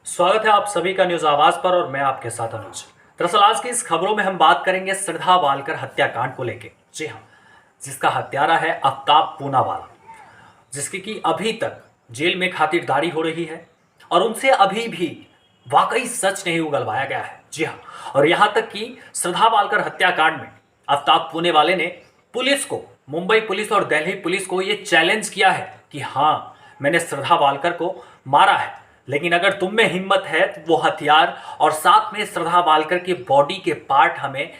स्वागत है आप सभी का न्यूज आवाज पर और मैं आपके साथ अनुज। दरअसल आज की इस खबरों में हम बात करेंगे श्रद्धा वालकर हत्याकांड को लेकर। जी हाँ, जिसका हत्यारा है आफ्ताब पूनावाला, जिसकी की अभी तक जेल में खातिरदारी हो रही है और उनसे अभी भी वाकई सच नहीं उगलवाया गया है। जी हाँ, और यहाँ तक कि श्रद्धा वालकर हत्याकांड में आफ्ताब पूनावाला ने पुलिस को, मुंबई पुलिस और दिल्ली पुलिस को ये चैलेंज किया है कि हाँ, मैंने श्रद्धा वालकर को मारा है, लेकिन अगर तुम में हिम्मत है तो वो हथियार और साथ में श्रद्धा वालकर के बॉडी के पार्ट हमें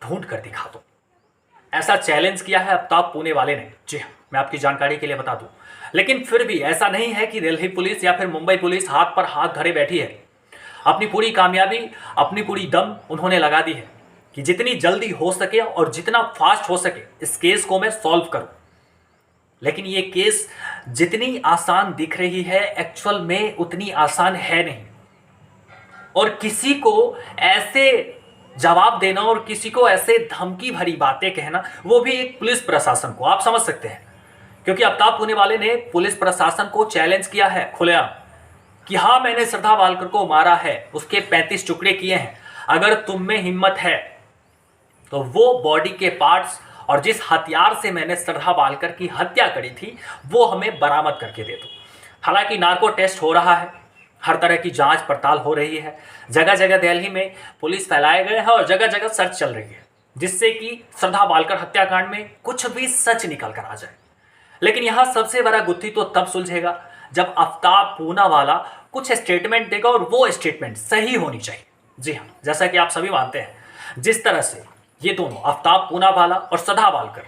ढूंढ कर दिखा दो। ऐसा चैलेंज किया है आफ्ताब पूनावाला ने। जी हाँ, मैं आपकी जानकारी के लिए बता दूं, लेकिन फिर भी ऐसा नहीं है कि दिल्ली पुलिस या फिर मुंबई पुलिस हाथ पर हाथ धरे बैठी है। अपनी पूरी कामयाबी, अपनी पूरी दम उन्होंने लगा दी है कि जितनी जल्दी हो सके और जितना फास्ट हो सके इस केस को मैं सॉल्व करूं। लेकिन ये केस जितनी आसान दिख रही है एक्चुअल में उतनी आसान है नहीं। और किसी को ऐसे जवाब देना और किसी को ऐसे धमकी भरी बातें कहना, वो भी एक पुलिस प्रशासन को, आप समझ सकते हैं। क्योंकि आफ्ताब पूनावाला ने पुलिस प्रशासन को चैलेंज किया है खुलेआम कि हाँ, मैंने श्रद्धा वालकर को मारा है, उसके 35 टुकड़े किए हैं, अगर तुम में हिम्मत है तो वो बॉडी के पार्ट्स और जिस हथियार से मैंने श्रद्धा वालकर की हत्या करी थी वो हमें बरामद करके दे दो। हालांकि नार्को टेस्ट हो रहा है, हर तरह की जांच पड़ताल हो रही है, जगह जगह दिल्ली में पुलिस फैलाए गए हैं और जगह जगह सर्च चल रही है, जिससे कि श्रद्धा वालकर हत्याकांड में कुछ भी सच निकल कर आ जाए। लेकिन यहाँ सबसे बड़ा गुत्थी तो तब सुलझेगा जब आफ्ताब पूनावाला कुछ स्टेटमेंट देगा और वो स्टेटमेंट सही होनी चाहिए। जी हाँ, जैसा कि आप सभी मानते हैं, जिस तरह से ये दोनों आफ्ताब पूनावाला और श्रद्धा वालकर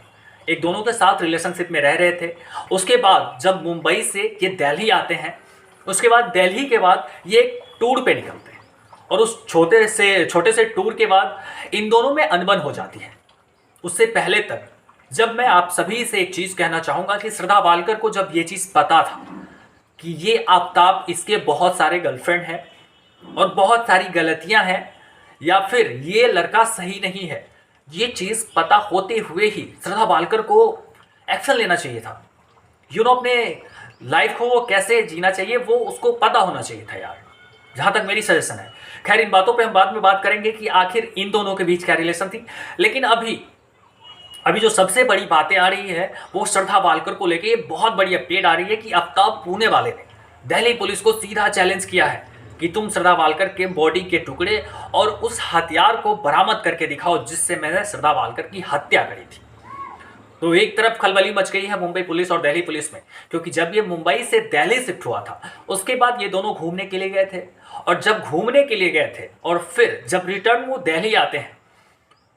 एक दोनों के साथ रिलेशनशिप में रह रहे थे, उसके बाद जब मुंबई से ये दिल्ली आते हैं, उसके बाद दिल्ली के बाद ये एक टूर पे निकलते हैं और उस छोटे से टूर के बाद इन दोनों में अनबन हो जाती है। उससे पहले तक जब मैं आप सभी से एक चीज़ कहना चाहूँगा कि श्रद्धा वालकर को जब ये चीज़ पता था कि ये आफ्ताब, इसके बहुत सारे गर्लफ्रेंड हैं और बहुत सारी गलतियाँ हैं या फिर ये लड़का सही नहीं है, ये चीज़ पता होते हुए ही श्रद्धा वालकर को एक्शन लेना चाहिए था। अपने लाइफ को वो कैसे जीना चाहिए वो उसको पता होना चाहिए था यार, जहाँ तक मेरी सजेशन है। खैर, इन बातों पे हम बाद में बात करेंगे कि आखिर इन दोनों के बीच क्या रिलेशन थी। लेकिन अभी जो सबसे बड़ी बातें आ रही है वो श्रद्धा वालकर को लेके बहुत बड़ी अपडेट आ रही है कि आफ्ताब पूनावाला ने दिल्ली पुलिस को सीधा चैलेंज किया है कि तुम श्रद्धा वालकर के बॉडी के टुकड़े और उस हथियार को बरामद करके दिखाओ जिससे मैंने श्रद्धा वालकर की हत्या करी थी। तो एक तरफ खलबली मच गई है मुंबई पुलिस और दिल्ली पुलिस में, क्योंकि जब ये मुंबई से दिल्ली शिफ्ट हुआ था उसके बाद ये दोनों घूमने के लिए गए थे, और जब घूमने के लिए गए थे और फिर जब रिटर्न वो दिल्ली आते हैं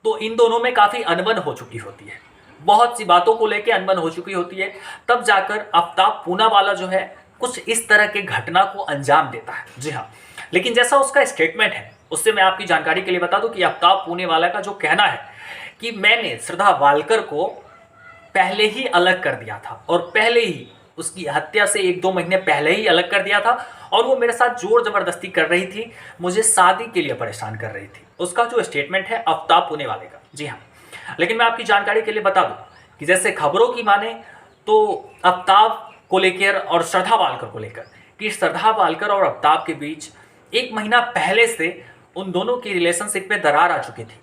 तो इन दोनों में काफ़ी अनबन हो चुकी होती है, बहुत सी बातों को लेकर अनबन हो चुकी होती है। तब जाकर आफ्ताब पूनावाला जो है कुछ इस तरह के घटना को अंजाम देता है। जी हाँ, लेकिन जैसा उसका स्टेटमेंट है उससे मैं आपकी जानकारी के लिए बता दूं कि आफ्ताब पूनावाला का जो कहना है कि मैंने श्रद्धा वालकर को पहले ही अलग कर दिया था और पहले ही उसकी हत्या से 1-2 महीने पहले ही अलग कर दिया था और वो मेरे साथ जोर जबरदस्ती कर रही थी, मुझे शादी के लिए परेशान कर रही थी। उसका जो स्टेटमेंट है आफ्ताब पूनावाला का। जी हाँ, लेकिन मैं आपकी जानकारी के लिए बता दूं कि जैसे खबरों की माने तो आफ्ताब को लेकर और श्रद्धा वालकर को लेकर कि श्रद्धा वालकर और आफ्ताब के बीच 1 महीना पहले से उन दोनों की रिलेशनशिप में दरार आ चुकी थी,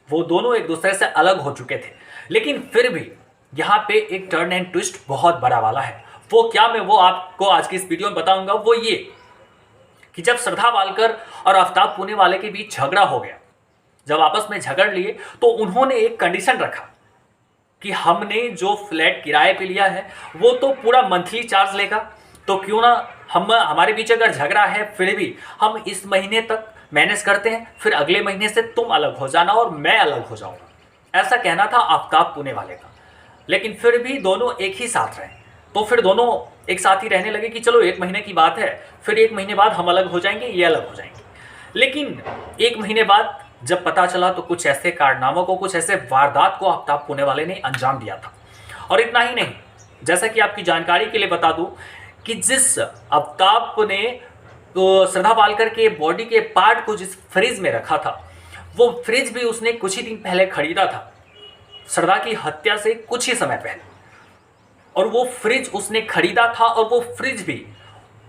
वो दोनों एक दूसरे से अलग हो चुके थे। लेकिन फिर भी यहाँ पे एक टर्न एंड ट्विस्ट बहुत बड़ा वाला है। वो क्या, मैं वो आपको आज की इस वीडियो में बताऊंगा। वो ये कि जब श्रद्धा वालकर और आफ्ताब पूनावाला के बीच झगड़ा हो गया, जब आपस में झगड़ लिए तो उन्होंने एक कंडीशन रखा कि हमने जो फ्लैट किराए पे लिया है वो तो पूरा मंथली चार्ज लेगा, तो क्यों ना हमारे बीच अगर झगड़ा है फिर भी हम इस महीने तक मैनेज करते हैं, फिर अगले महीने से तुम अलग हो जाना और मैं अलग हो जाऊंगा। ऐसा कहना था आफ्ताब पूनावाला का। लेकिन फिर भी दोनों एक ही साथ रहे, तो फिर दोनों एक साथ ही रहने लगे कि चलो 1 महीने की बात है, फिर 1 महीने बाद हम अलग हो जाएंगे, ये अलग हो जाएंगे। लेकिन 1 महीने बाद जब पता चला तो कुछ ऐसे कारनामों को, कुछ ऐसे वारदात को आफ्ताब पूनावाला ने अंजाम दिया था। और इतना ही नहीं, जैसा कि आपकी जानकारी के लिए बता दूं कि जिस आफ्ताब ने तो श्रद्धा वालकर के बॉडी के पार्ट को जिस फ्रिज में रखा था, वो फ्रिज भी उसने कुछ ही दिन पहले खरीदा था, श्रद्धा की हत्या से कुछ ही समय पहले। और वो फ्रिज उसने खरीदा था और वो फ्रिज भी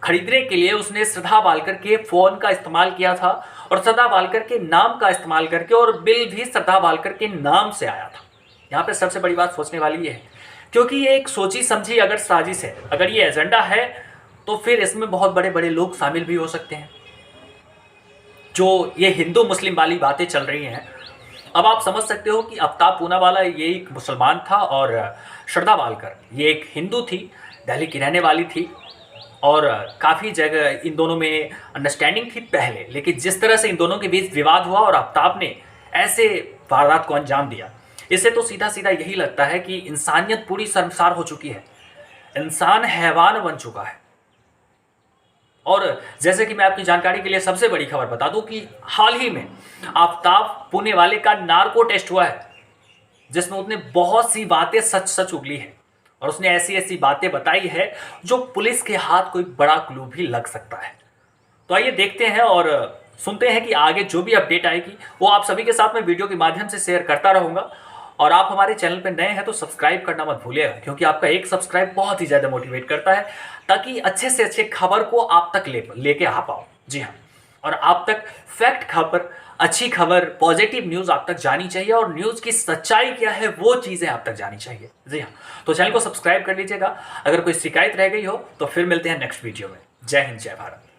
खरीदने के लिए उसने श्रद्धा वालकर के फ़ोन का इस्तेमाल किया था और श्रद्धा वालकर के नाम का इस्तेमाल करके, और बिल भी श्रद्धा वालकर के नाम से आया था। यहाँ पे सबसे बड़ी बात सोचने वाली ये है, क्योंकि ये एक सोची समझी अगर साजिश है, अगर ये एजेंडा है, तो फिर इसमें बहुत बड़े बड़े लोग शामिल भी हो सकते हैं। जो ये हिंदू मुस्लिम वाली बातें चल रही हैं, अब आप समझ सकते हो कि आफ्ताब पूनावाला ये एक मुसलमान था और श्रद्धा वालकर ये एक हिंदू थी, दिल्ली की रहने वाली थी, और काफ़ी जगह इन दोनों में अंडरस्टैंडिंग थी पहले। लेकिन जिस तरह से इन दोनों के बीच विवाद हुआ और आफ्ताब ने ऐसे वारदात को अंजाम दिया, इससे तो सीधा सीधा यही लगता है कि इंसानियत पूरी शर्मसार हो चुकी है, इंसान हैवान बन चुका है। और जैसे कि मैं आपकी जानकारी के लिए सबसे बड़ी खबर बता दूं कि हाल ही में आफ्ताब पूनावाला का नार्को टेस्ट हुआ है, जिसमें उसने बहुत सी बातें सच सच उगली है, और उसने ऐसी ऐसी बातें बताई है जो पुलिस के हाथ कोई बड़ा क्लू भी लग सकता है। तो आइए देखते हैं और सुनते हैं कि आगे जो भी अपडेट आएगी वो आप सभी के साथ में वीडियो के माध्यम से शेयर करता रहूँगा। और आप हमारे चैनल पर नए हैं तो सब्सक्राइब करना मत भूलिएगा, क्योंकि आपका एक सब्सक्राइब बहुत ही ज़्यादा मोटिवेट करता है, ताकि अच्छे से अच्छे खबर को आप तक लेके आ पाओ। जी हाँ, और आप तक फैक्ट खबर, अच्छी खबर, पॉजिटिव न्यूज़ आप तक जानी चाहिए, और न्यूज़ की सच्चाई क्या है वो चीज़ें आप तक जानी चाहिए। जी हाँ, तो चैनल को सब्सक्राइब कर लीजिएगा। अगर कोई शिकायत रह गई हो तो फिर मिलते हैं नेक्स्ट वीडियो में। जय हिंद, जय भारत।